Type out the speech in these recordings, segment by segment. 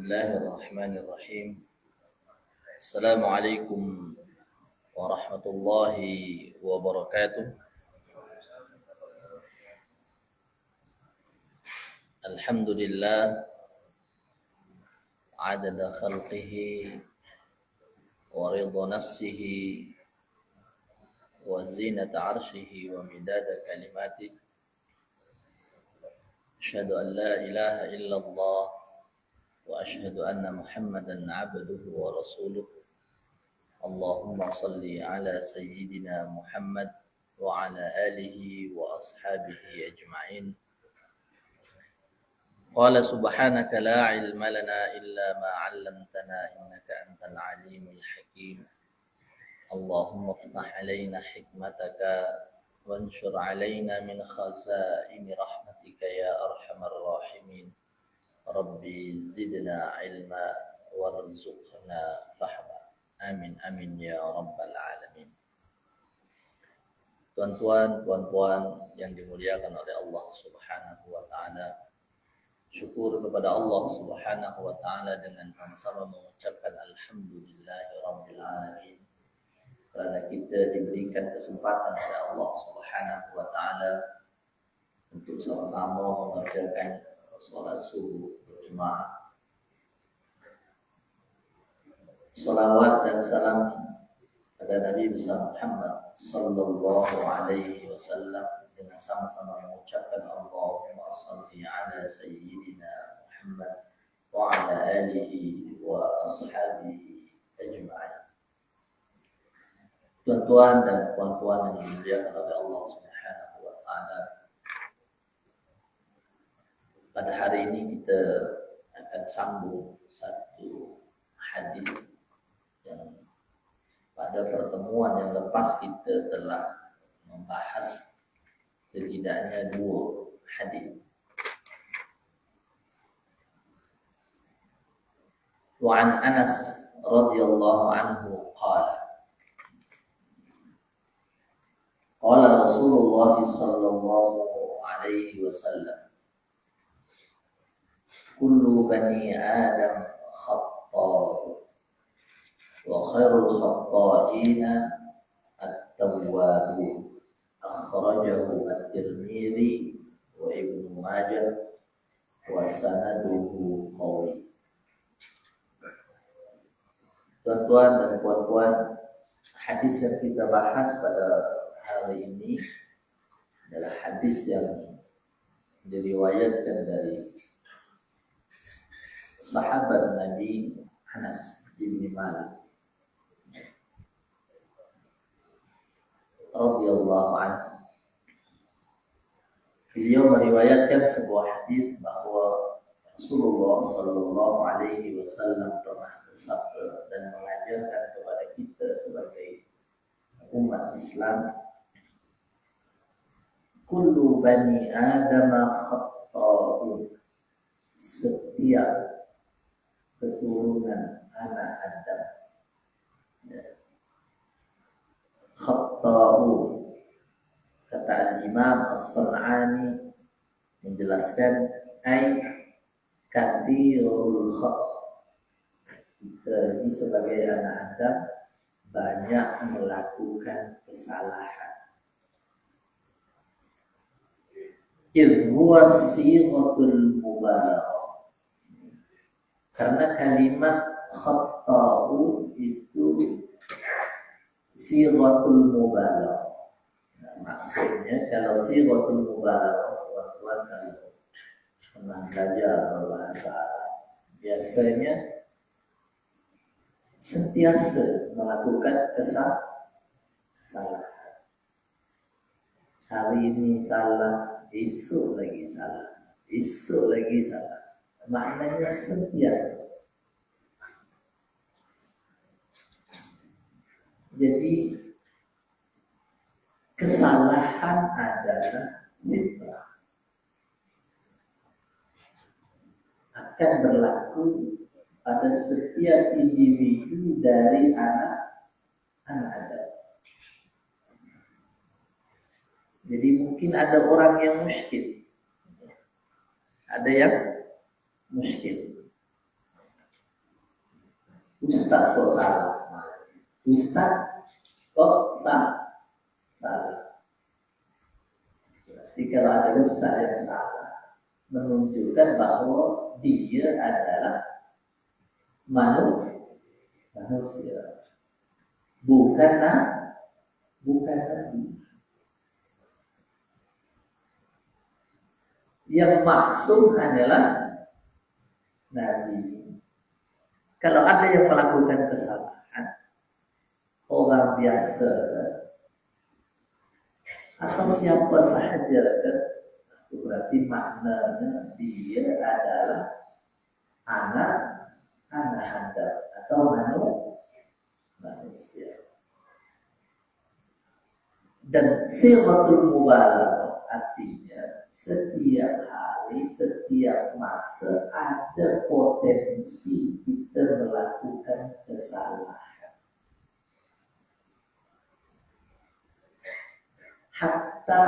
الله الرحمن الرحيم. السلام عليكم ورحمة الله وبركاته. الحمد لله عدد خلقه ورضا نفسه وزينة عرشه ومداد كلماته. أشهد أن لا إله إلا الله وأشهد أن محمدا عبده ورسوله. اللهم صل على سيدنا محمد وعلى آله وأصحابه أجمعين. قال سبحانك لا علم لنا إلا ما علمتنا إنك أنت العليم الحكيم. اللهم افتح علينا حكمتك وانشر علينا من خزائن رحمتك يا أرحم الراحمين. ربي زدنا علما وارزقنا فهما. Amin amin ya rabbal alamin. Tuan-tuan, puan-puan yang dimuliakan oleh Allah Subhanahu wa taala. Syukur kepada Allah Subhanahu wa taala dengan sama-sama mengucapkan alhamdulillahirabbil alamin. Karena kita diberikan kesempatan oleh Allah Subhanahu wa taala untuk sama-sama mengerjakan salat subuh berjemaah. Salawat dan salam pada Nabi besar Muhammad sallallahu alaihi wasallam dengan sama-sama mengucapkan Allahumma shalli ala sayyidina Muhammad wa ala alihi wa ashabihi ajma'in. Tuan-tuan dan puan-puan yang dimuliakan oleh Allah Subhanahu wa taala. Pada hari ini kita akan sambung satu hadis yang pada pertemuan yang lepas kita telah membahas setidaknya dua hadis. Wa an Anas radhiyallahu anhu qala qala Rasulullah sallallahu alaihi wasallam kullu bani Adam khatta'un wa khairul khatta'ina at-tawwabun. Akhrajahu at-Tirmidzi wa Ibnu Majah wa sanaduhu qawi. Tuan-tuan dan puan-puan, hadis yang kita bahas pada hari ini adalah hadis yang diriwayatkan dari sahabat Nabi Anas bin Malik radhiyallahu anhu. Beliau meriwayatkan sebuah hadis bahwa Rasulullah sallallahu alaihi wasallam pernah bersabda dan mengajarkan kepada kita sebagai umat Islam, kullu bani Adam khatta'un. Setiap keturunan anak Adam khatta'un. Kata Imam As-San'ani menjelaskan ay kathirul khata'. Kita ini sebagai anak Adam banyak melakukan kesalahan. Idh huwa sighatul mubalaghah. Karena kalimat khata'u itu sighatul mubalaghah. Nah, maksudnya kalau sighatul mubalaghah, tuan-tuan kalau pernah belajar bahasa Arab, biasanya sentiasa melakukan kesalahan. Hari ini salah, esok lagi salah, esok lagi salah. Maknanya sentiasa. Jadi kesalahan adalah fitrah, akan berlaku pada setiap individu dari anak Adam. Jadi mungkin ada orang yang muskil, ada yang muskil. Ustaz kok salah. Ustaz kok salah. Jadi kalau ada ustaz yang salah, menunjukkan bahwa dia adalah manusia, bukan nabi. Yang maksum hanyalah nabi. Kalau ada yang melakukan kesalahan, orang biasa atau siapa sahaja, berarti maknanya dia adalah anak Adam atau manusia. Dan sighatul mubalaghah artinya setiap hari, setiap masa ada potensi kita melakukan kesalahan. Hatta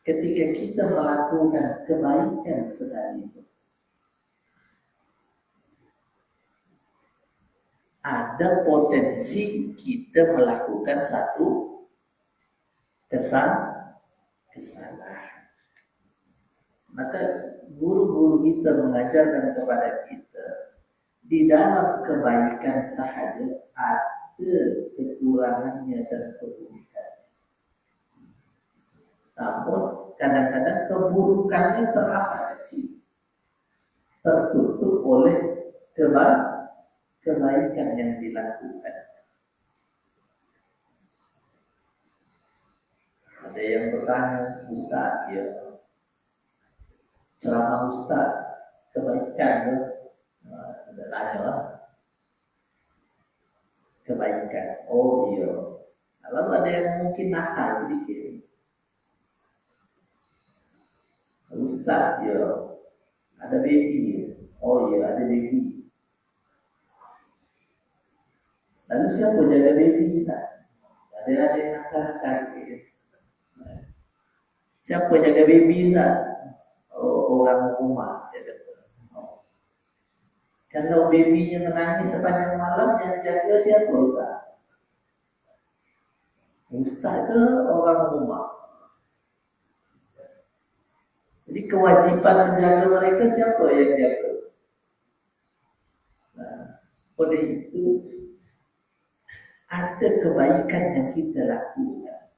ketika kita melakukan kebaikan sekalipun, ada potensi kita melakukan satu kesalahan. Maka guru-guru kita mengajarkan kepada kita, di dalam kebaikan sahaja ada kekurangannya dan keburukannya. Namun kadang-kadang keburukannya teratasi, tertutup oleh kebaikan yang dilakukan. Ada yang bertanya, Ustaz, ya, ceramah Ustaz kebaikan ya? Ada tanya lah, kebaikan. Oh iya. Lalu ada yang mungkin nakal sedikit. Ustaz, ya, ada baby. Oh iya, ada baby. Lalu siapa jaga baby kita? Ada yang nakal-nakal gitu. Siapa jaga baby Ustaz? Oh, orang rumah jaga. Oh. Kalau babynya menangis sepanjang malam, yang jaga siapa Ustaz? Ustaz itu orang rumah. Jadi kewajiban menjaga mereka siapa yang jaga? Nah, oleh itu ada kebaikan yang kita lakukan.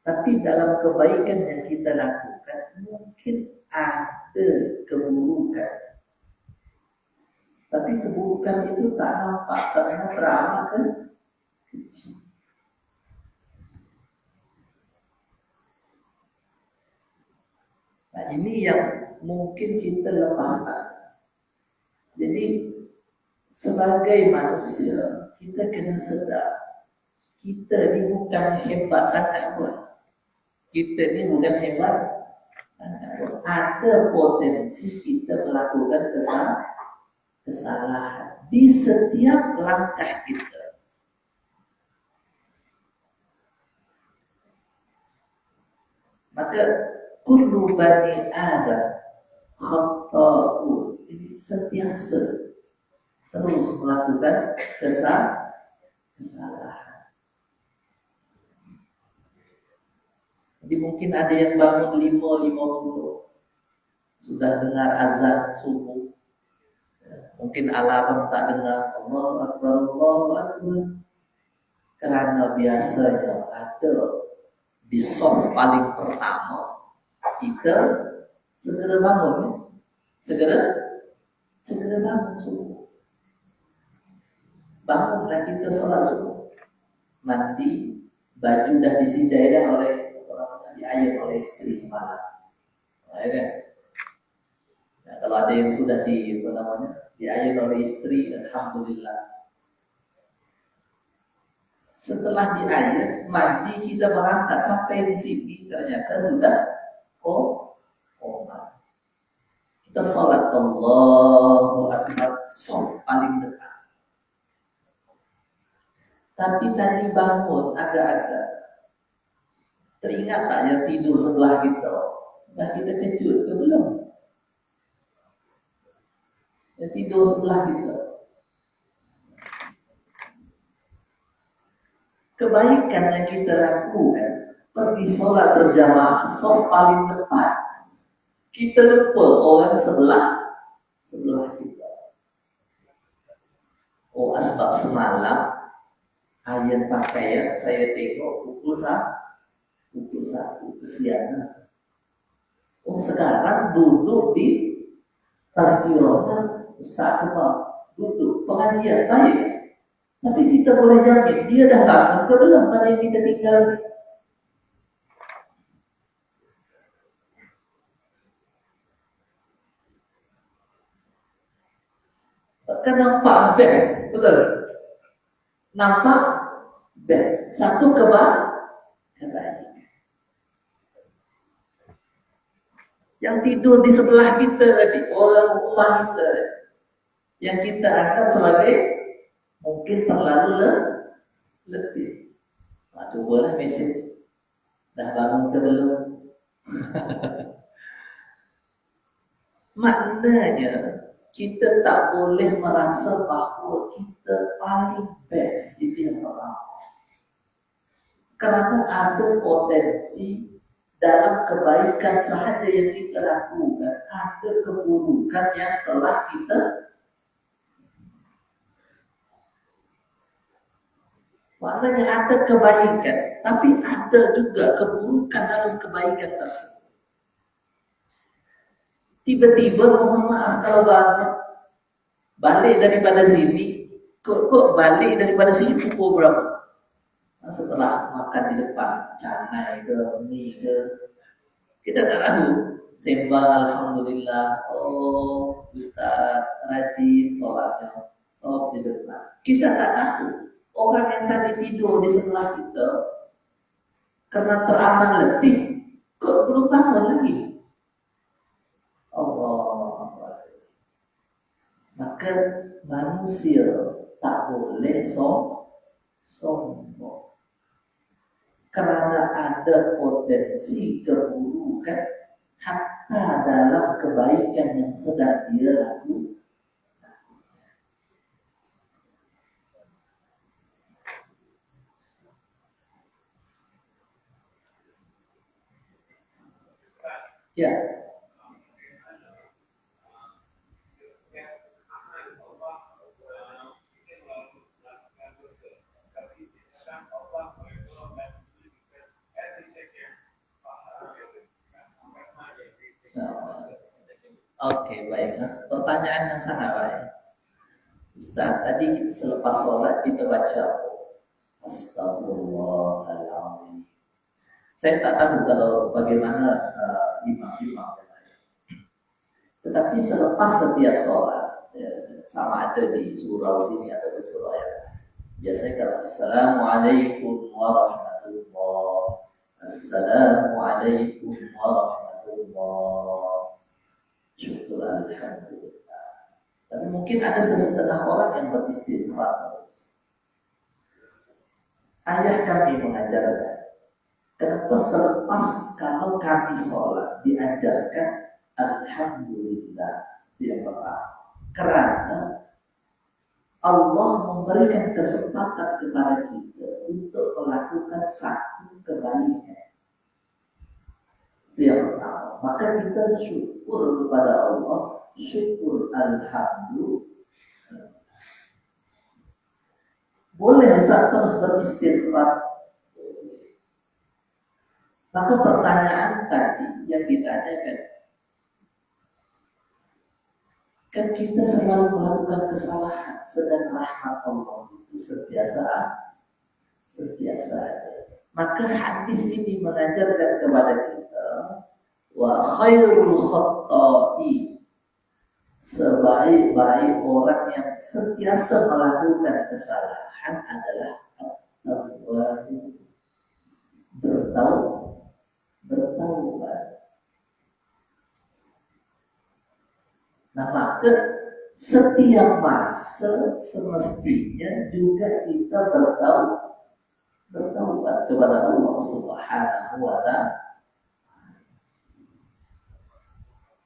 Tapi dalam kebaikan yang kita lakukan mungkin ada keburukan. Tapi keburukan itu tak nampak karena teramat kecil. Nah ini yang mungkin kita lepaskan. Jadi sebagai manusia kita kena sedar, kita ini bukan hebat sangat pun. Kita ini bukan hebat sangat pun. Ada potensi kita melakukan kesalahan di setiap langkah kita. Maka kullu bani Adam khata'un. Ini sentiasa terus melakukan kesalahan. Jadi mungkin ada yang bangun 5:50 sudah dengar azan subuh. Mungkin alarm tak dengar, Allahu Akbar, Allahu Akbar. Karena biasanya ada di soft paling pertama, kita segera bangun, ya? segera bangun subuh. Bangunlah kita sholat subuh, mandi, baju dah disidai oleh diayun oleh istri semalam, ya kan? Nah, kalau ada yang sudah diayun oleh istri, alhamdulillah. Setelah diayun, mandi, kita berangkat sampai di sini, ternyata sudah kita sholat Allahu Akbar, sholat paling dekat. Tapi tadi bangun agak-agak teringat tak yang tidur sebelah kita? Nah kita kejut ke belum? Yang tidur sebelah kita. kebaikan yang kita lakukan, pergi sholat berjamaah, soft paling depan, kita lupa orang sebelah kita. Oh, asbab semalam ayat pakaian saya tengok pukul 1 kesiangan. Oh, sekarang duduk di tasbihnya Ustaz Kemal, duduk pengajian baik. Tapi kita boleh jamin dia dah bangun ke dalam pada yang kita tinggal. Kan nampak best, betul? Nampak best. Satu kebaikan. Yang tidur di sebelah kita tadi, orang rumah kita, yang kita anggap sebagai mungkin terlalu letih. Nah, cobalah mesej. Dah bangun ke belum? Maknanya kita tak boleh merasa bahawa kita paling best di dunia orang. Kerana ada potensi dalam kebaikan sahaja yang kita lakukan, ada keburukan yang telah kita. Maknanya ada kebaikan, tapi ada juga keburukan dalam kebaikan tersebut. Tiba-tiba mohon maaf kalau balik daripada sini, kok balik daripada sini pukul berapa? Nah, setelah makan di depan, canai ke, mie ke, kita tak tahu. Sembang alhamdulillah, oh Ustaz rajin sholatnya, sholat di depan. Kita tak tahu. Orang yang tadi tidur di sebelah kita karena teraman letih, kok belum bangun lagi? Allah. Maka manusia tak boleh sombong. Karena ada potensi keburukan hatta dalam kebaikan yang sedang dia lakukan. Ya. Oke, baiklah. Pertanyaan yang sangat baik. Ustaz, tadi selepas sholat kita baca Astagfirullahaladzim. Saya tak tahu kalau bagaimana imam-imam yang lain. Tetapi selepas setiap sholat, sama ada di surau sini atau di surau yang lain, biasanya kalau Assalamualaikum warahmatullahi wabarakatuh. Assalamualaikum warahmatullahi wabarakatuh. Syukur alhamdulillah. Tapi mungkin ada sesetengah orang yang beristighfar terus. Ayah kami mengajarkan, kenapa selepas kalau kami sholat diajarkan alhamdulillah yang pertama? Karena Allah memberikan kesempatan kepada kita untuk melakukan satu kebaikan. Itu yang pertama. Maka kita syukur kepada Allah, syukur alhamdulillah. Boleh Ustaz terus beristighfar. Maka pertanyaan tadi yang ditanyakan, kan kita selalu melakukan kesalahan, sedang rahmat Allah itu setiasa aja. Maka hadis ini mengajarkan kepada kita, wa khairul khatta'i, sebaik-baik orang yang sentiasa melakukan kesalahan adalah bertaubat. Nah, maka setiap masa semestinya juga kita bertaubat kepada Allah Subhanahu wa ta'ala.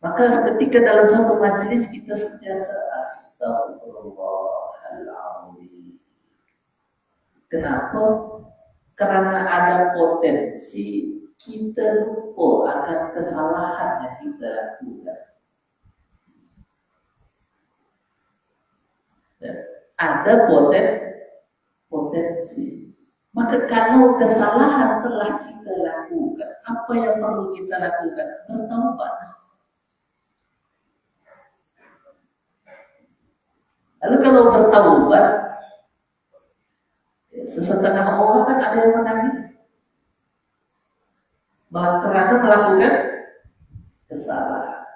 Maka ketika dalam satu majelis kita sentiasa astagfirullahaladzim. Kenapa? karena ada potensi kita lupa akan kesalahan yang kita lakukan. Dan ada potensi. Maka kalau kesalahan telah kita lakukan, apa yang perlu kita lakukan? Bertaubat. Lalu kalau bertaubat, sesetengah orang kan ada yang menangis. Karena melakukan kesalahan.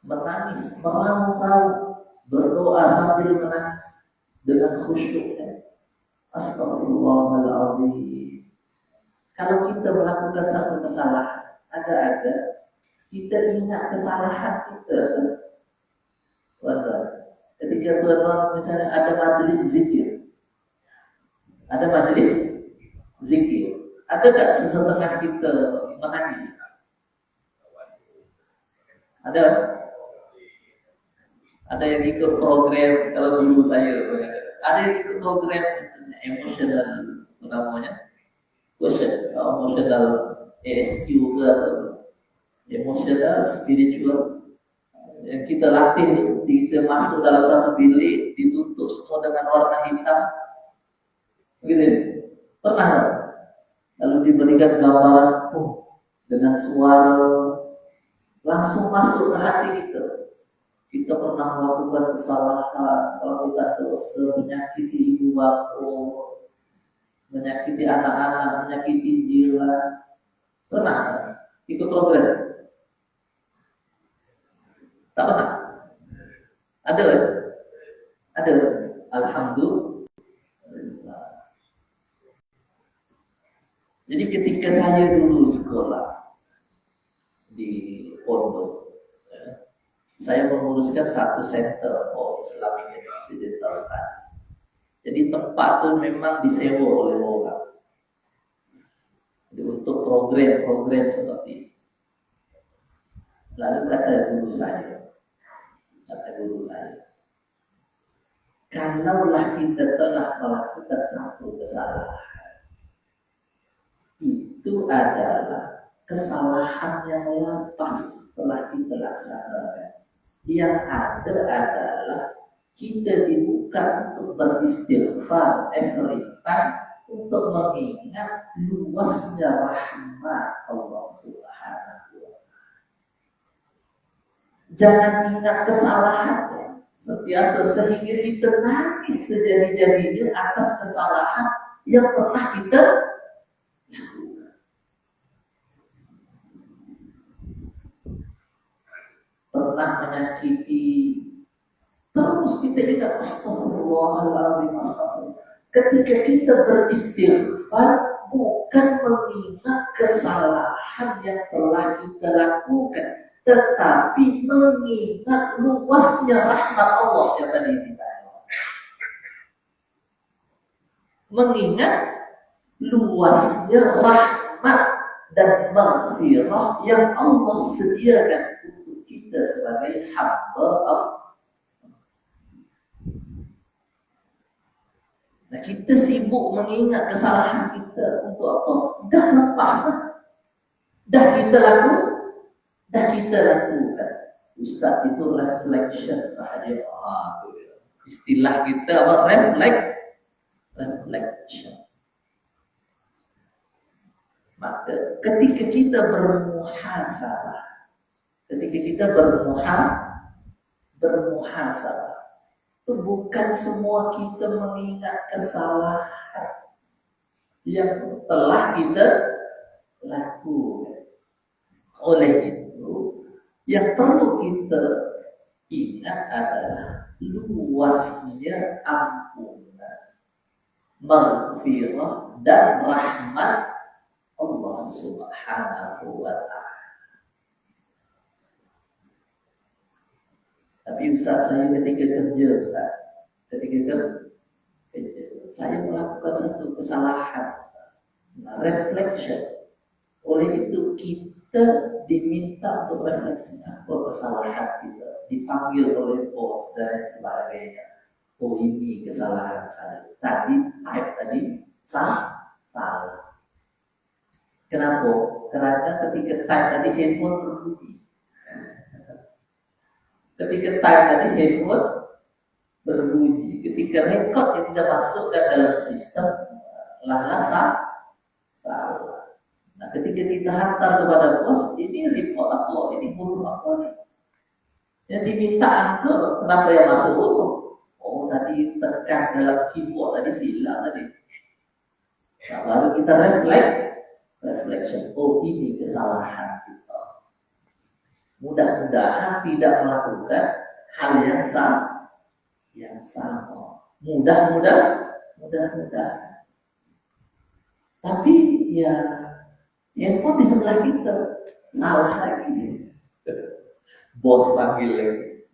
Menangis, meraung-raung, berdoa sambil menangis dengan khusyuk. Astagfirullahaladzim. Kalau kita melakukan satu kesalahan, ada kita ingat kesalahan kita. Ketika tuan-tuan misalnya ada majelis zikir, ada tak sesetengah kita menangis? Ada yang ikut program, kalau dulu saya ada yang ikut program emosional, namanya emosional ESQ ke emosional spiritual, yang kita latih. Kita masuk dalam satu bilik, ditutup semua dengan warna hitam, gitu. Pernah? Lalu diberikan gambaran dengan suara, langsung masuk ke hati kita. Kita pernah melakukan kesalahan, melakukan dosa, menyakiti ibu bapa, menyakiti anak-anak, menyakiti jiwa. Pernah ikut program? Tak pernah? Ada? Alhamdulillah. Jadi ketika saya dulu sekolah di pondok, saya menguruskan satu center for Islamic and Occidental Studies. Jadi tempat itu memang disewa oleh orang. Jadi untuk program-program seperti ini. Lalu kata guru saya, kalaulah kita telah melakukan satu kesalahan, itu adalah kesalahan yang lepas setelah kita laksanakan. Yang ada adalah kita dibuka untuk beristighfar every time, untuk mengingat luasnya rahmat Allah Subhanahu wa Ta'ala. Jangan ingat kesalahannya setiasa sehingga kita nangis sejadi-jadinya atas kesalahan yang pernah kita lakukan. Pernah menyakiti, terus kita ingat astagfirullahaladzim. Ketika kita beristighfar, bukan mengingat kesalahan yang telah kita lakukan, tetapi mengingat luasnya rahmat Allah yang tadi kita. Mengingat luasnya rahmat dan maghfirah yang Allah sediakan untuk kita sebagai hamba Allah. Nah, kita sibuk mengingat kesalahan kita untuk apa? Dah lepas, dah kita lakukan. Ustaz itu reflection sahaja. Istilah kita apa? Reflection. Maka ketika kita bermuhasabah, itu bukan semua kita mengingat kesalahan yang telah kita lakukan. Oleh itu, yang perlu kita ingat adalah luasnya ampunan, maghfirah dan rahmat Allah Subhanahu wa Ta'ala. Tapi Ustaz, saya ketika kerja, saya melakukan satu kesalahan, reflection. Oleh itu kita diminta untuk refleksi apa kesalahan kita, dipanggil oleh bos dan sebagainya. Oh, ini kesalahan saya. Tadi salah. Kenapa? Karena ketika type tadi handphone berbunyi. Ketika type tadi handphone berbunyi. Ketika record yang tidak masuk ke dalam sistem salah. Nah, ketika kita hantar kepada bos, ini report apa? Ini buruk apa nih? Yang diminta angka, kenapa yang masuk buruk? Oh, tadi tekan dalam keyboard tadi silang tadi. Nah, lalu kita reflection. Oh, ini kesalahan kita. Mudah-mudahan tidak melakukan hal yang sama. Mudah-mudahan. Tapi ya, handphone di sebelah kita salah lagi. Bos panggil lagi.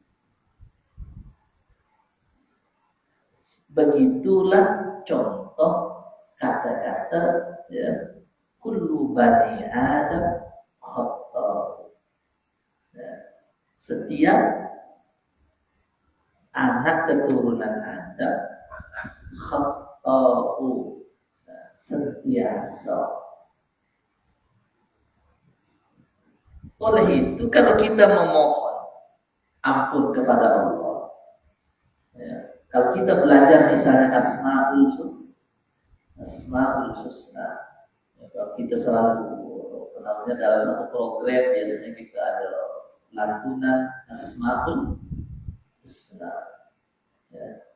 Begitulah contoh kata-kata ya, kullu bani Adam khata'. Ya, setiap anak keturunan Adam khata'u, sentiasa. Oleh itu kalau kita memohon ampun kepada Allah, ya, kalau kita belajar misalnya Asmaul Husna, ya, kalau kita selalu kenalnya dalam satu program biasanya kita ada lantunan Asmaul Husna, ya.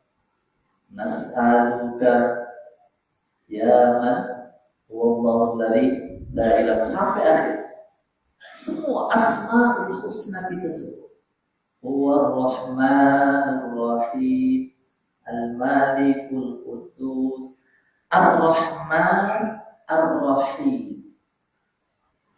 Nas'aluka ya man wallahu alladzi la ilaha sampai akhir. Semua Asmaul Husna kita sebut. Huwa Ar-Rahmanur Rahim, Al-Malikul Qudus, Ar-Rahman Ar-Rahim.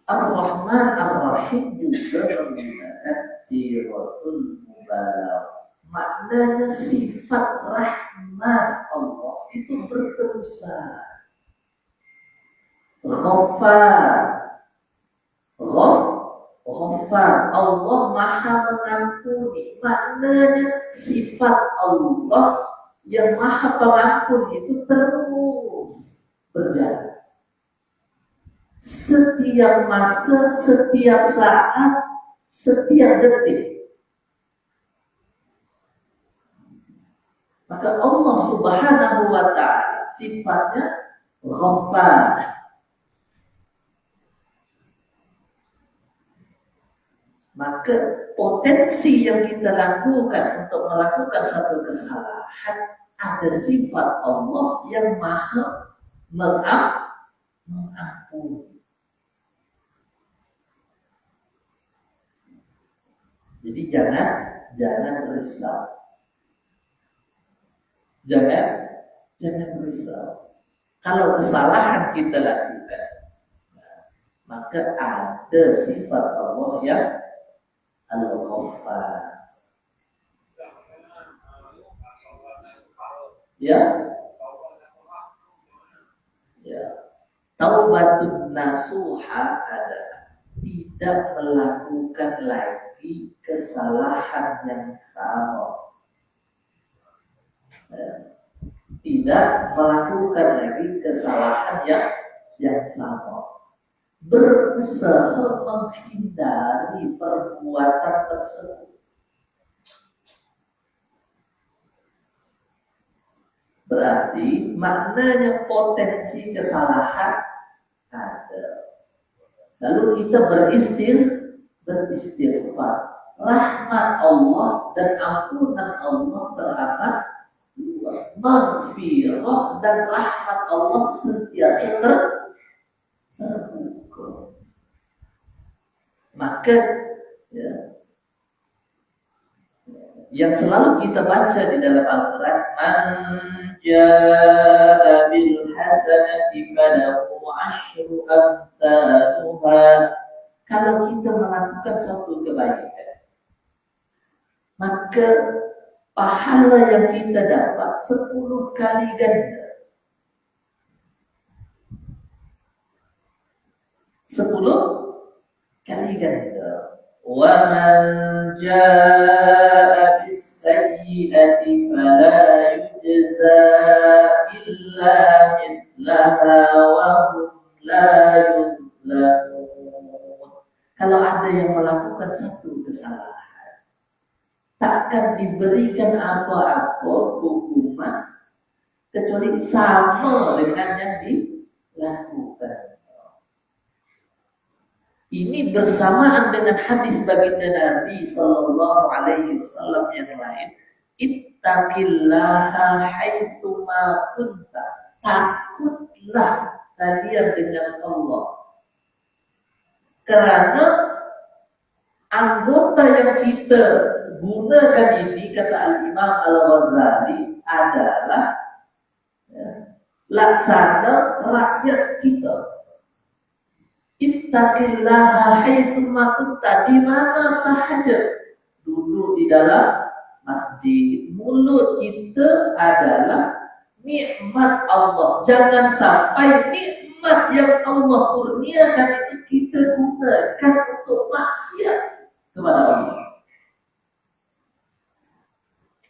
Ar-Rahman Ar-Rahim juga menggunakan siratul mubalagh. Maknanya sifat rahmat Allah itu berterusan. Ghaffar, Allah Maha Mengampuni. Maknanya sifat Allah yang Maha Pengampun itu terus berjalan. Setiap masa, setiap saat, setiap detik. Maka Allah Subhanahu wa ta'ala sifatnya Ghaffar. Maka potensi yang kita lakukan untuk melakukan satu kesalahan, ada sifat Allah yang Maha mengampuni. Jadi jangan risau. Jangan risau. Kalau kesalahan kita lakukan, maka ada sifat Allah yang Al-Ghaffar. Ya. Taubatun nasuha adalah tidak melakukan lagi kesalahan yang sama. Tidak melakukan lagi kesalahan yang sama. Berusaha menghindari perbuatan tersebut. Berarti maknanya potensi kesalahan ada. Lalu kita beristighfar. Rahmat Allah dan ampunan Allah teramat luas. Maghfirah dan rahmat Allah sentiasa terbuka. Maka ya, yang selalu kita baca di dalam Al-Quran, man jaa bil hasanati falahu asyru amsaluha. Kalau kita melakukan satu kebaikan, maka pahala yang kita dapat 10 kali ganda. 10 kali ganda. Wa man jaa bis sayyi'ati fala yujza illa mithlaha. wa hum la yuzlamun. Kalau ada yang melakukan satu kesalahan, takkan diberikan apa-apa hukuman kecuali sama dengan yang dilakukan. Ini bersamaan dengan hadis baginda Nabi sallallahu alaihi wasallam yang lain. Ittaqillaha haitsu ma kunta. Takutlah kalian dengan Allah. Karena anggota yang kita gunakan ini, kata Al-Imam Al-Ghazali, adalah laksana rakyat kita. Ittaqillaha haitsu ma kunta, di mana sahaja, duduk di dalam masjid. Mulut kita adalah nikmat Allah. Jangan sampai nikmat yang Allah kurniakan itu kita gunakan untuk maksiat kepada Allah.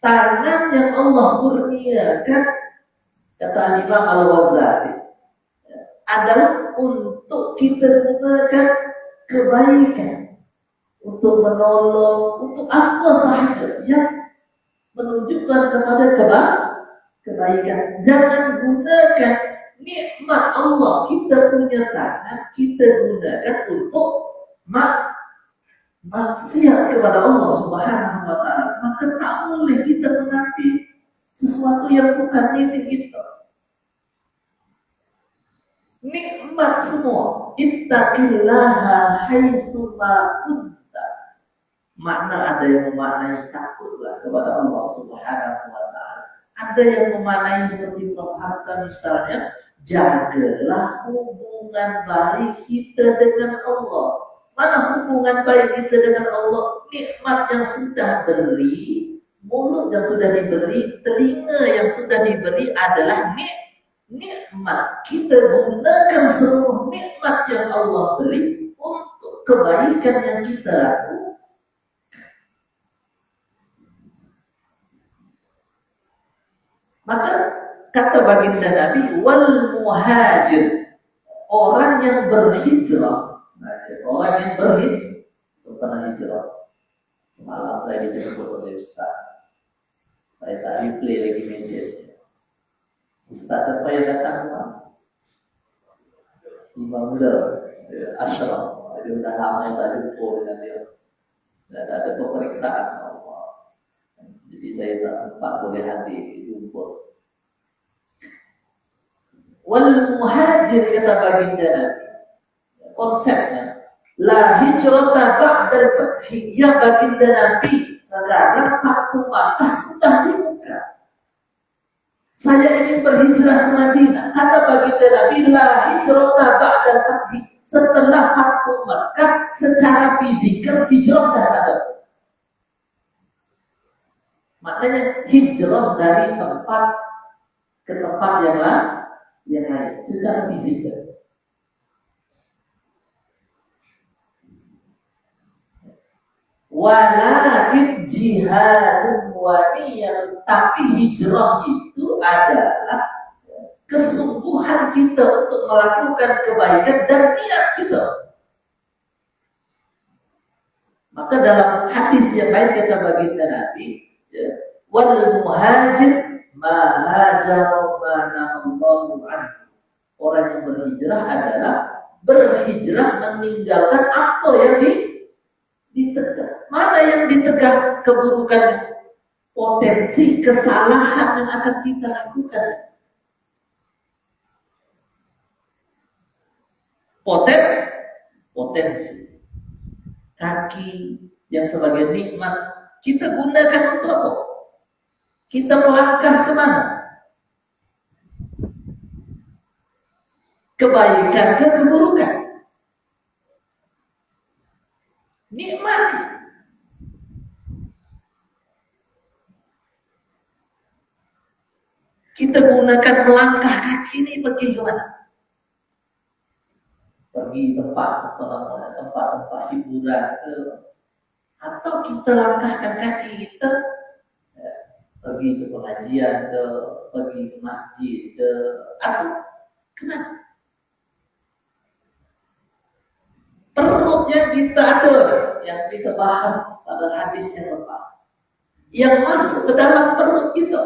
Tangan yang Allah kurniakan, kata Imam Al-Ghazali, adalah untuk kita gunakan kebaikan, untuk menolong, untuk apa sahaja yang menunjukkan kepada kebaikan. Jangan gunakan nikmat Allah, kita punya tangan, kita gunakan untuk maksiat kepada Allah Subhanahu wa taala. Maka tak boleh kita mengambil sesuatu yang bukan milik kita. Nikmat semua. Ittaqillaha haitsu ma kunta. Makna ada yang memaknai takutlah kepada Allah Subhanahu wa taala. Ada yang memaknai seperti Prof. Hamka misalnya, jagalah hubungan baik kita dengan Allah. Mana hubungan baik kita dengan Allah? Nikmat yang sudah beri, mulut yang sudah diberi, telinga yang sudah diberi adalah nikmat. Kita gunakan seluruh nikmat yang Allah beri untuk kebaikan yang kita lakukan. Maka kata baginda Nabi, wal muhajir, orang yang berhijrah. Orang yang berhijrah. Semalam saya dijemput oleh Ustaz. Saya tak replay lagi message. Ustaz siapa yang datang? Imam Mula Ashraf. Dia sudah lama tak jumpa dengan dia. Dan ada pemeriksaan Allah. Jadi saya tak sempat boleh hadir jumpa. Wal muhajir, kata baginda Nabi, konsepnya la hijrata ba'dal fathi. Ya baginda Nabi, sekarang Fathu Makkah sudah dibuka. Saya ingin berhijrah ke Madinah. Kata baginda Nabi, la hijrata ba'dal fathi. Setelah Fathu Makkah secara fisikal hijrah dah ada. Maknanya hijrah dari tempat ke tempat yang lain secara fisikal. Walakin jihadun wa niyatun, tapi hijrah itu adalah kesungguhan kita untuk melakukan kebaikan dan niat kita. Maka dalam hadis yang lain kata baginda Nabi, wal muhajir ma hajaru ma nahallahu anhu. Orang yang berhijrah adalah berhijrah meninggalkan apa yang ditegak. Mana yang ditegak? Keburukan, potensi kesalahan yang akan kita lakukan. Potensi kaki yang sebagai nikmat kita gunakan untuk apa? Kita melangkah kemana? Kebaikan ke keburukan? Nikmat. Kita gunakan melangkah kaki ini bagaimana? Pergi tempat hiburan ke, atau kita langkahkan kaki kita pergi ke pengajian ke, pergi ke masjid ke, atau Kenapa? Perutnya kita ada yang kita bahas pada hadis yang lepas. Yang masuk ke dalam perut kita.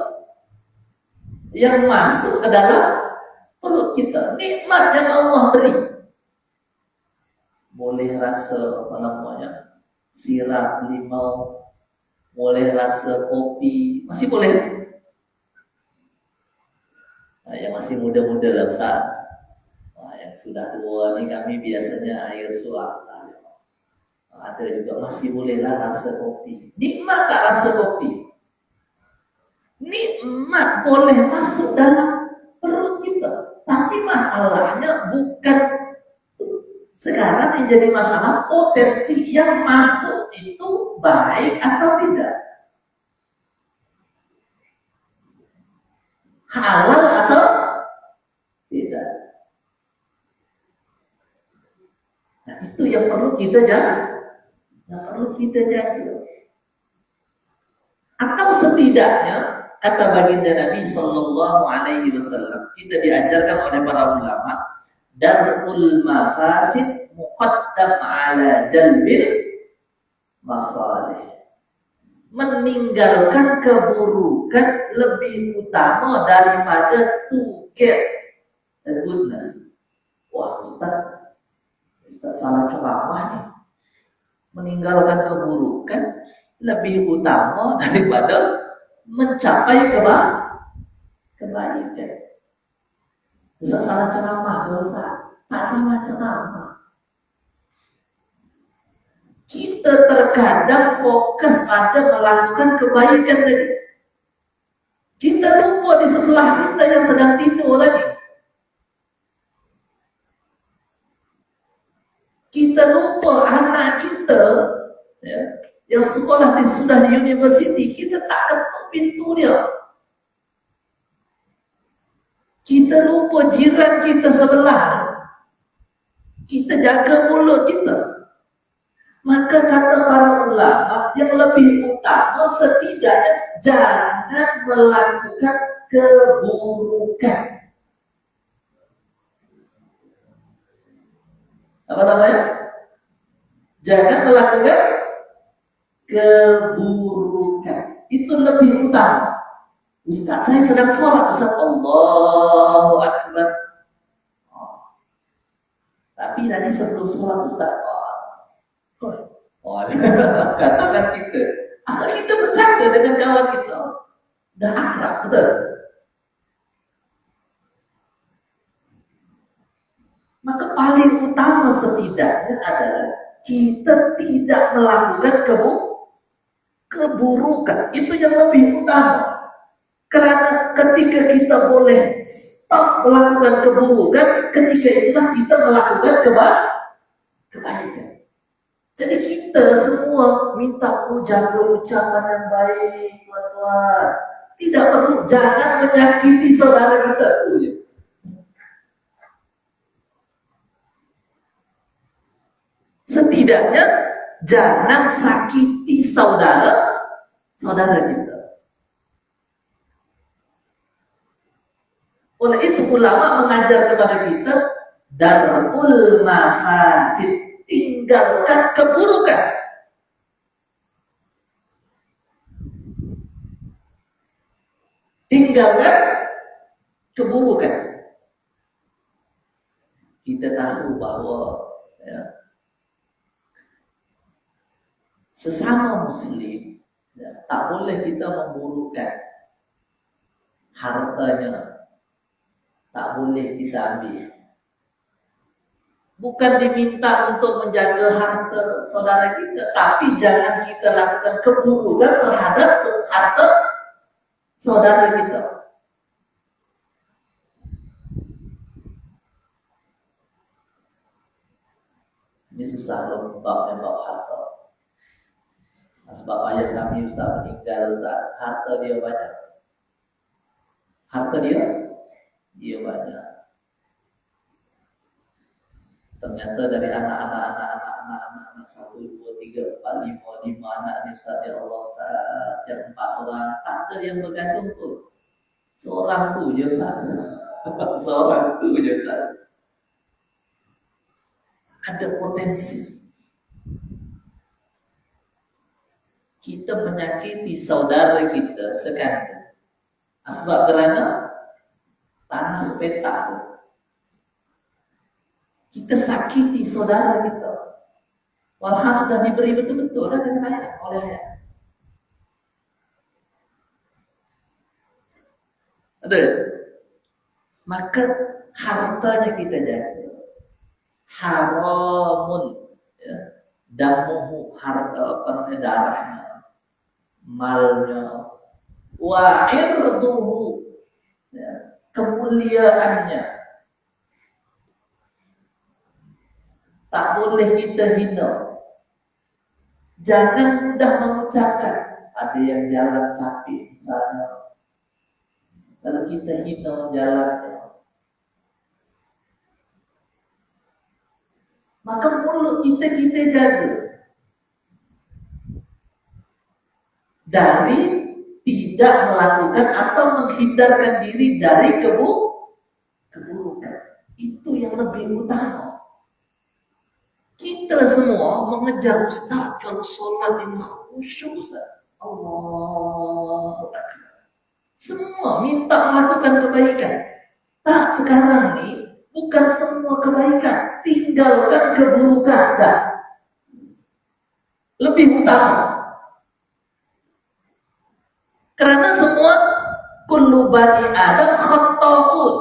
Yang masuk ke dalam perut kita. Nikmat yang Allah beri. Boleh rasa apa namanya? Sirap limau. Boleh rasa kopi. Masih boleh. Nah, yang masih muda-muda lah Ustaz. Nah, yang sudah tua ni kami biasanya air suam. Ada juga masih bolehlah rasa kopi. Nikmat tak rasa kopi? Nikmat boleh masuk dalam perut kita. Tapi masalahnya bukan sekarang yang jadi masalah potensi yang masuk itu baik atau tidak. Halal atau tidak. Nah, itu yang perlu kita jaga. Atau setidaknya kata baginda Nabi Sallallahu Alaihi Wasallam, kita diajarkan oleh para ulama, darul mafasid muqaddam ala jalbil masalih. Meninggalkan keburukan lebih utama daripada to get the goodness. Wah Ustaz salah ceramah nih. Meninggalkan keburukan lebih utama daripada mencapai kebaikan. Ustaz salah ceramah, Ustaz. Tak salah ceramah. Kita terkadang fokus pada melakukan kebaikan tadi. Kita lupa di sebelah kita yang sedang tidur tadi. Kita lupa anak kita ya, yang sekolah sudah di universiti, kita tak ketuk pintu dia. Kita lupa jiran kita sebelah. Kita jaga mulut kita. Maka kata para ulama, yang lebih utama setidaknya jangan melakukan keburukan. Apa namanya? Jangan melakukan keburukan. Itu lebih utama. Ustaz, saya sedang sholat. Ustaz, Allahu Akbar. Tapi tadi sebelum sholat Ustaz, katakan kita. Asal kita bercanda dengan kawan kita. Dah akrab, betul? Maka paling utama setidaknya adalah kita tidak melakukan keburukan. Itu yang lebih utama. Karena ketika kita boleh stop melakukan keburukan, ketika itulah kita melakukan kebaikan. Jadi kita semua minta jaga ucapan yang baik, tuan-tuan. Tidak perlu, jangan menyakiti saudara kita. Setidaknya jangan sakiti saudara kita. Oleh itu ulama mengajar kepada kita darul mafasid, tinggalkan keburukan. Tinggalkan keburukan. Kita tahu bahwa ya, sesama muslim ya, tak boleh kita memburukkan hartanya, tak boleh kita ambil. Bukan diminta untuk menjaga harta saudara kita, tapi jangan kita lakukan keburukan terhadap harta saudara kita. Ini susah loh babnya bab harta. Sebab ayah kami Ustaz meninggal, Ustaz, harta dia banyak. Harta dia banyak. Ternyata dari anak-anak 1, 2, 3, 4, 5 anak ni Ustaz, ya Allah Ustaz, yang 4 orang, tak ada yang bergantung tu. Seorang tu je Ustaz. seorang itu Ustaz. Ada potensi kita menyakiti saudara kita sekandung. Sebab kerana tanah sepetak kita sakiti saudara kita. Walhal sudah diberi betul-betul dengan ayat oleh ayat. Ada. Maka hartanya kita jaga. Haramun, ya. Damuhu, harta darahnya, malnya, wa irduhu, ya. Kemuliaannya. Tak boleh kita hina. Jangan mudah mengucapkan. Ada yang jalan capek di sana, lalu kita hina jalannya. Maka mulut kita jaga dari tidak melakukan atau menghindarkan diri dari keburukan. Itu yang lebih utama. Kita semua mengejar Ustaz kalau sholat ini khusyuk Ustaz. Allahu Akbar. Semua minta melakukan kebaikan. Tak, sekarang nih bukan semua kebaikan, tinggalkan keburukan. Tak. Lebih utama. Karena semua kullu bani Adam khata'un.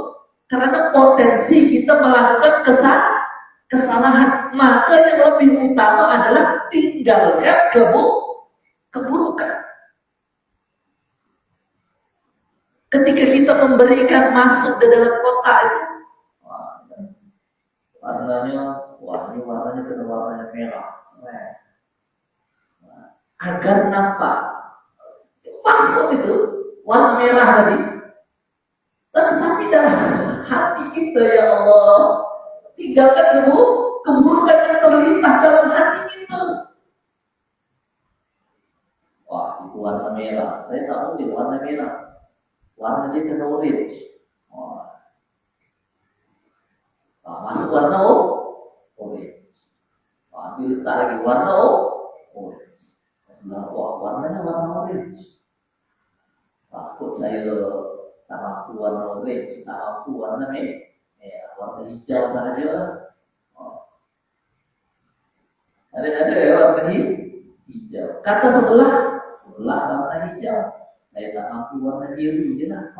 Karena potensi kita melakukan kesalahan, maka yang lebih utama adalah tinggalkan keburukan. Ketika kita memberikan masuk ke dalam kotak itu, warnanya kena warnanya merah, agar nampak masuk itu warna merah tadi. Tetapi dalam hati kita, ya Allah, tinggalkan keburukan yang terlintas dalam hati kita. Wah, itu warna merah. Saya tak boleh warna merah. Warna dia kena orange. Masuk warna orange. Letak lagi warna orange. Wah, warnanya warna orange. Takut saya tak mampu warna orange, tak mampu warna merah. Warna hijau saja. Ada warna hijau. Kata sebelah warna hijau. Saya tak mampu warna biru je lah.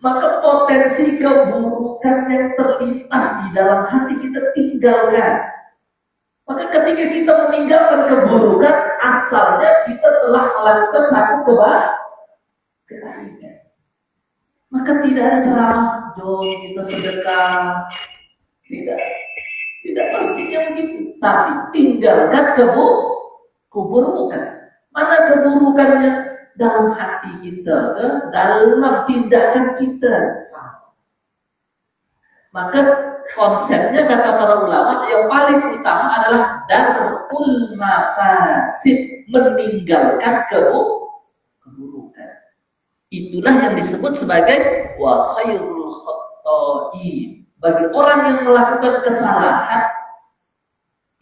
Maka potensi keburukan yang terlintas di dalam hati kita tinggalkan. Maka ketika kita meninggalkan keburukan, asalnya kita telah melakukan satu kebaikan. Maka tidak ada ceramah, jom kita sedekah. Tidak pastinya begitu. Tapi tinggalkan keburukan. Mana keburukannya? Dalam hati kita, dalam tindakan kita. Maka konsepnya kata para ulama yang paling utama adalah darul mafasid, meninggalkan keburukan. Itulah yang disebut sebagai wa khairul khatta'in. Bagi orang yang melakukan kesalahan,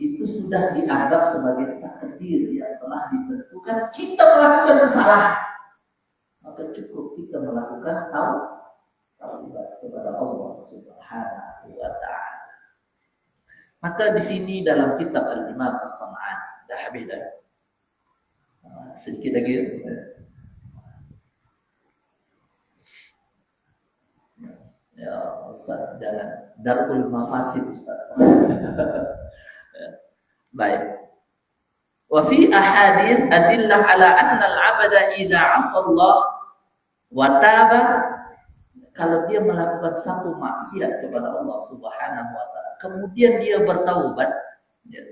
itu sudah dianggap sebagai takdir yang telah ditentukan. Kita melakukan kesalahan, maka cukup kita melakukan taubat kepada Allah Subhanahu wa ta'ala. Maka di sini dalam kitab Al-Imam As-San'ani, dah habis dah. Sedikit lagi. Ya Ustaz, jangan darul mafasid Ustaz. Baik. Wa fi ahadits adillah ala anna al-'abda idza 'asa Allah wa taba, kalau dia melakukan satu maksiat kepada Allah Subhanahu wa taala, kemudian dia bertaubat, ya.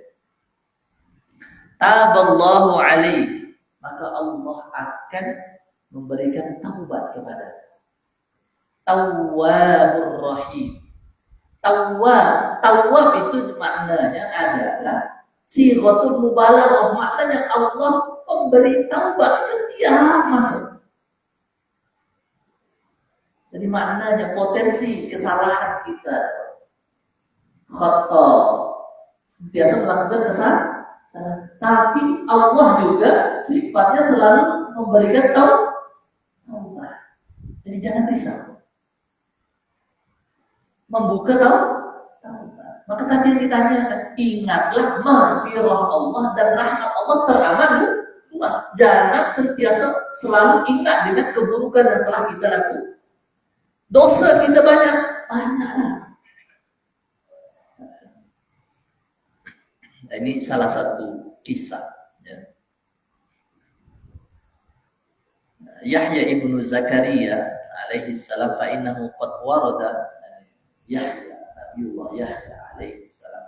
Taballahu alaihi, maka Allah akan memberikan taubat kepadanya. Tawwabur rahim. Tawwab itu maknanya adalah sighatul mubalaghah, maknanya Allah memberi taubat setiap masa. Jadi maknanya potensi kesalahan kita, khata, biasa melakukan kesalahan. Tapi Allah juga sifatnya selalu memberikan taubat. Jadi jangan risau. Membuka taubat. Maka tadi ditanyakan, ingatlah maghfirah Allah dan rahmat Allah teramat luas. Jangan sentiasa selalu ingat dengan keburukan yang telah kita lakukan. Dosa kita banyak. Nah, ini salah satu kisah. Ya. Yahya ibnu Zakaria alaihi salam fa innahu qad warada Yahya Nabiullah Yahya alaihi salam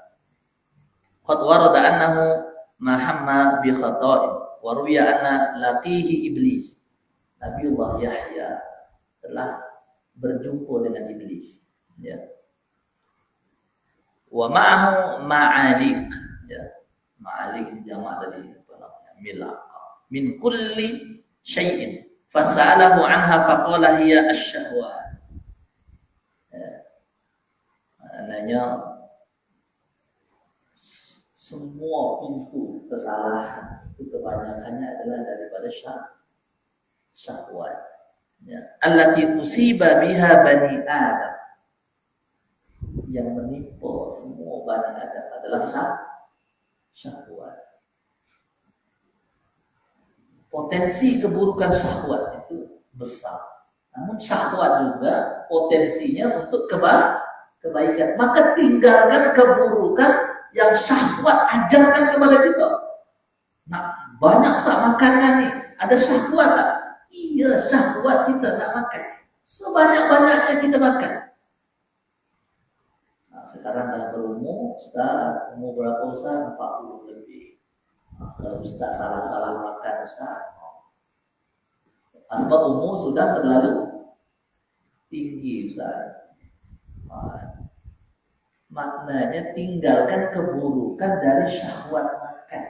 qad warada annahu mahamma bi khata'in wa ruwiya anna laqihi iblis. Nabiullah Yahya telah berjumpa dengan iblis, ya. Wa ma'ahu ma'alik, ya. Ma'alik ini jamak dari apa namanya? Milaq. Min kulli syai'in fas'alahu anha faqala hiya asy-syahwat. Maknanya semua pintu kesalahan itu kebanyakannya adalah daripada syahwat. Ya. Allati usiba biha bani Adam. Yang menimpa semua bani Adam adalah syahwat. Potensi keburukan syahwat itu besar. Namun syahwat juga potensinya untuk kebaikan. Maka tinggalkan keburukan yang syahwat ajarkan kepada kita. Nah, banyak makannya nih, ada syahwat tak? Iya, syahwat kita nak makan. Sebanyak-banyaknya kita makan. Nah, sekarang dah berumur, Ustaz, umur berapa Ustaz? 40 lebih. Kalau Ustaz salah-salah makan Ustaz, sebab umur sudah terlalu tinggi Ustaz. Maknanya tinggalkan keburukan dari syahwat makan,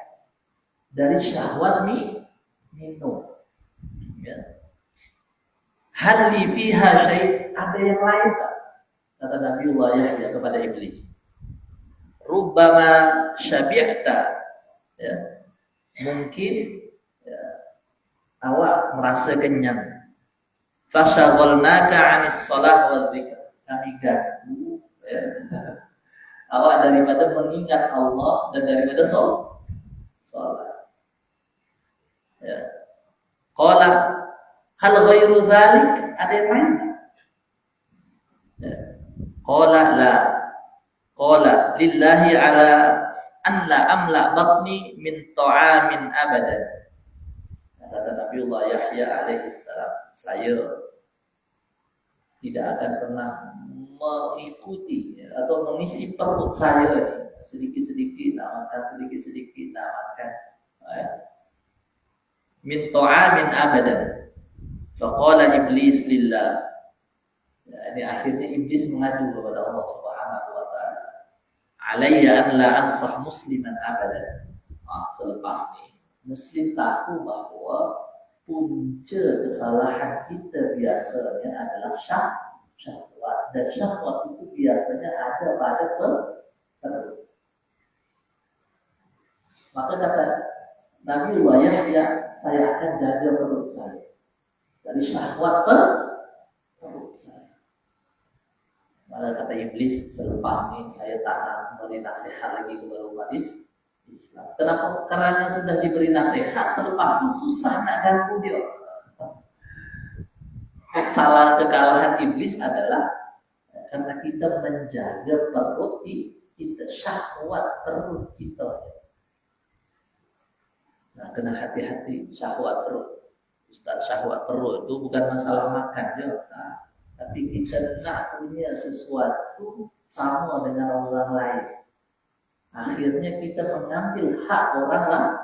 dari syahwat minum. Ya. Hal li fiha syai', ada yang lain tak? Kata Nabiullah Yahya kepada iblis. Rubbama syabi'ta, ya. Mungkin ya, awak merasa kenyang. Fasyaghalnaka 'anis shalah wal dzikr. Kami ganggu ya. Awak daripada mengingat Allah dan daripada salat. Ya. Qala hal ghairu dzalik, ada yang lain? Ya. Qala la. Qala lillahi ala an la amla batni min ta'amin abadan. Kata Nabiullah Yahya alaihi salam, saya tidak akan pernah mengikuti atau mengisi perut saya ini sedikit-sedikit nak makan, sedikit-sedikit nak makan. Min ta'amin abadan. Faqala iblis lillah. Ya, ini akhirnya iblis mengadu kepada Allah Subhanahu wa taala. Alayya an la ansah musliman abadan. Selepas ini muslim tahu bahwa punca kesalahan kita biasanya adalah syahwat, dan syahwat itu biasanya ada pada perut. Maka kata Nabiullah Yahya, saya akan jaga perut saya dari syahwat perut saya. Maka kata iblis, selepas ini saya tak akan memberi nasihat lagi kepada umat Islam. Kenapa? Karena sudah diberi nasihat, selepas itu susah nak ganggu dia. Kekalahan iblis adalah karena kita menjaga perut kita, syahwat perut kita. Nah, kena hati-hati syahwat perut. Ustaz, syahwat perut itu bukan masalah makan je. Nah, tapi kita nak punya sesuatu sama dengan orang lain. Akhirnya kita mengambil hak orang lain.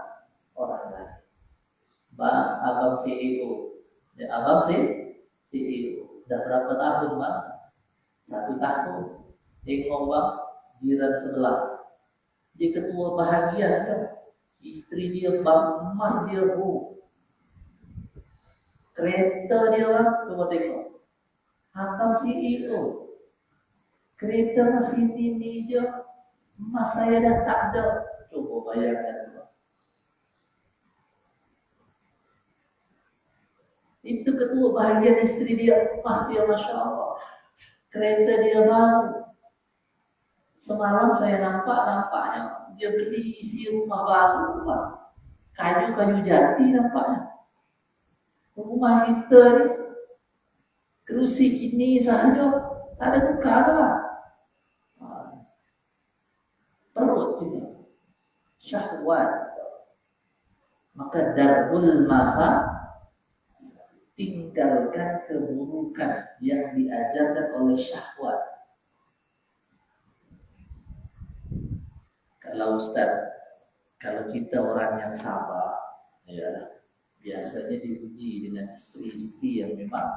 Bang, abang CEO. Ya, abang CEO. Dah berapa tahun bang? 1 tahun. Tengok bang, jiran sebelah. Dia ketua bahagian kan? Isteri dia bang, emas dia kereta dia bang, coba tengok. atau CEO. Kereta mesin ini je, emas saya dah tak ada. Coba bayangkan. Itu ketua bahagian istri dia, emas dia Masya Allah. Kereta dia baru. Semalam saya nampaknya dia beli isi rumah baru, Pak. Kayu-kayu jati nampaknya. Rumah kita ni, kerusi ini sahaja ada buka lah. Perut itu syahwat. Maka darbul mafa, tinggalkan keburukan yang diajarkan oleh syahwat. Kalau Ustaz, kalau kita orang yang sabar, ya biasanya diuji dengan istri-istri yang memang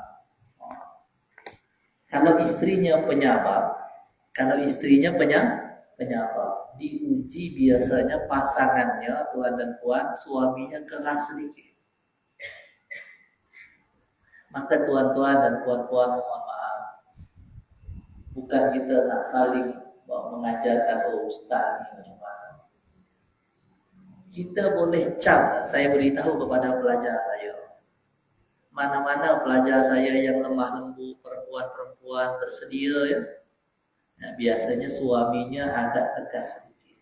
kalau istrinya penyabar, penyabar, diuji biasanya pasangannya, tuan dan puan, suaminya keras sedikit. Maka tuan-tuan dan puan-puan mohon maaf, bukan kita nak saling mengajarkan ustaz ni bagaimana. Kita boleh saya beritahu kepada pelajar saya. Mana-mana pelajar saya yang lemah lembut, perempuan-perempuan bersedia ya. Nah, biasanya suaminya agak tegas sedikit.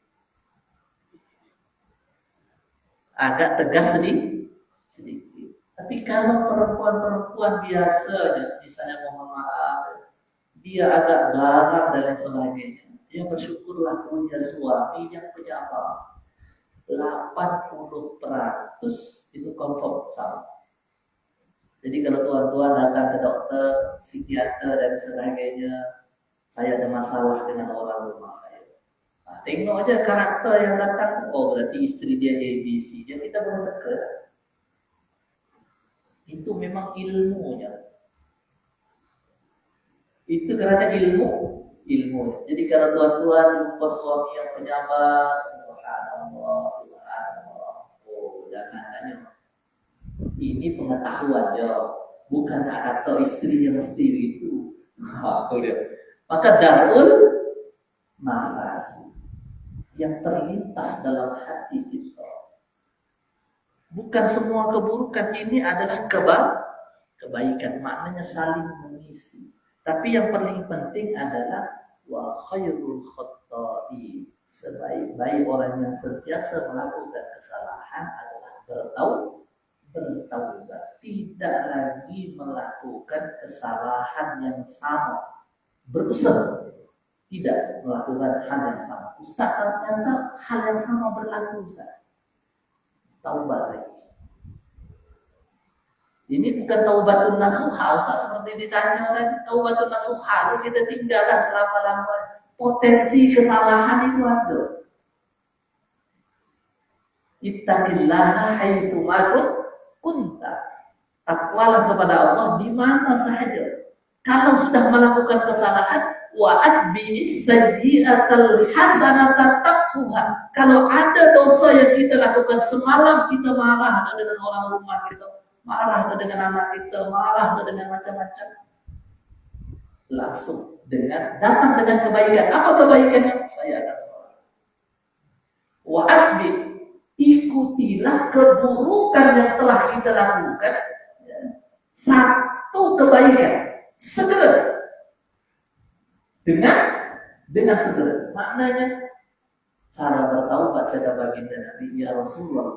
Sedikit. Tapi kalau perempuan-perempuan biasa aja, misalnya mohon maaf, dia agak garang dan lain sebagainya, dia bersyukurlah punya suami yang penyabar. 80% itu confirm sama. Jadi kalau tuan-tuan datang ke dokter, psikiater dan sebagainya, saya ada masalah dengan orang rumah saya. Nah, tengok aja karakter yang datang, oh berarti istri dia ABC, dia kita boleh teka. Itu memang ilmunya. Itu karena ilmu. Jadi kalau tuan-tuan jumpa suami yang penyabar, subhanallah. Oh, jangan tanya. Ini pengetahuan je, bukan kata istri yang mesti begitu. Maka darul nafas yang terlintas dalam hati kita. Bukan semua keburukan ini adalah kebaikan, maknanya saling mengisi. Tapi yang paling penting adalah wa khairul khatta'i, sebaik-baik orang yang sentiasa melakukan kesalahan adalah bertaubat, tidak lagi melakukan kesalahan yang sama, berusaha tidak melakukan hal yang sama. Ustaz, ternyata hal yang sama berlaku, Ustaz. Taubat lagi. Ini bukan taubatun nasuha, Ustaz, seperti ditanya tadi. Taubatun nasuha itu kita tinggallah selama-lamanya. Potensi kesalahan itu ada. Ittaqillaha haitsu ma kunta. Takwalah kepada Allah di mana saja. Kalau sudah melakukan kesalahan, wa atbi'is sayyi'atal hasanata taqhuha. Kalau ada dosa yang kita lakukan semalam, kita marah dengan orang rumah kita, marah dengan anak kita, marah dengan macam-macam, langsung datang dengan kebaikan. Apa kebaikannya? Saya akan sholat. Wa atbi, ikutilah keburukan yang telah kita lakukan, satu kebaikan, segera dengan segera. Maknanya cara bertaubat kata baginda Nabi, ya Rasulullah,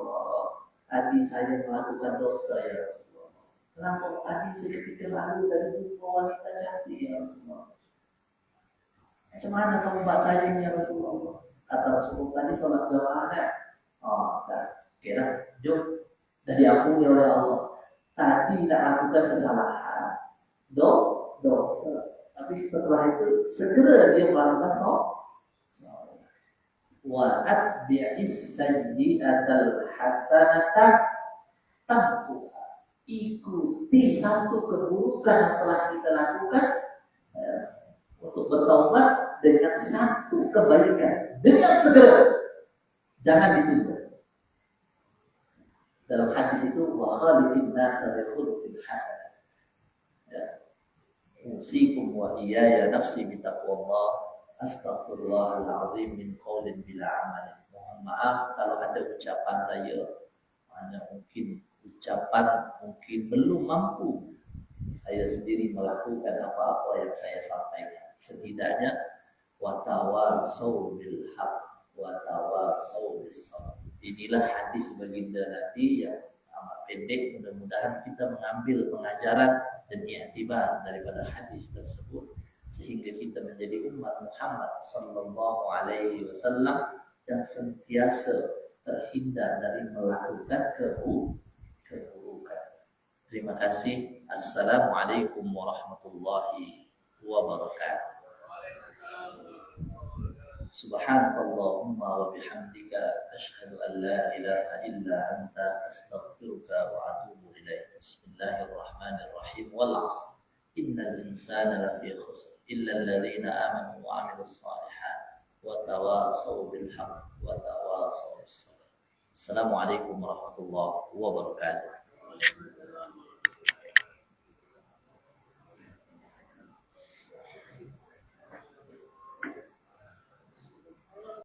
tadi saya melakukan dosa ya Rasulullah. Kenapa tadi saya ketika lalu dari jumpa wanita cantik ya Rasulullah? Macam mana taubat saya ya Rasulullah? Kata Rasulullah, tadi sholat jamaah. Oh, kira jom dari ampuni oleh Allah. Tadi tidak lakukan kesalahan, dosa. Tapi setelah itu segera dia melakukan sholat. Wa atbi'is sayyi'atal hasanata tamhuha. Ikuti satu keburukan yang telah kita lakukan untuk bertaubat dengan satu kebaikan dengan segera. Jangan ditunda. Dalam hadis itu wa khaliqin nasa bi khuluqin hasan. Ya. Usikum wa iyaya nafsi bitaqwallah. Astaghfirullahal azim min qaulin bila amalin. Mohon maaf kalau ada ucapan saya hanya mungkin ucapan mungkin belum mampu saya sendiri melakukan apa-apa yang saya sampaikan. Setidaknya watawasau bil haq watawasau bis sabr. Inilah hadis baginda Nabi yang amat pendek. Mudah-mudahan kita mengambil pengajaran dan i'tibar daripada hadis tersebut sehingga kita menjadi umat Muhammad sallallahu alaihi wasallam yang senantiasa terhindar dari melakukan keburukan. Terima kasih. Assalamualaikum warahmatullahi wabarakatuh. Subhanakallahumma wa bihamdika asyhadu an la ilaha illa anta astaghfiruka wa atubu ilaik. Bismillahirrahmanirrahim. Wal 'ashr. Innal insana lafi khusr illa alladhina amanu wa 'amilus shalihat wa tawasaw bil haqq wa tawasaw bis sabr. Assalamualaikum warahmatullahi wabarakatuh.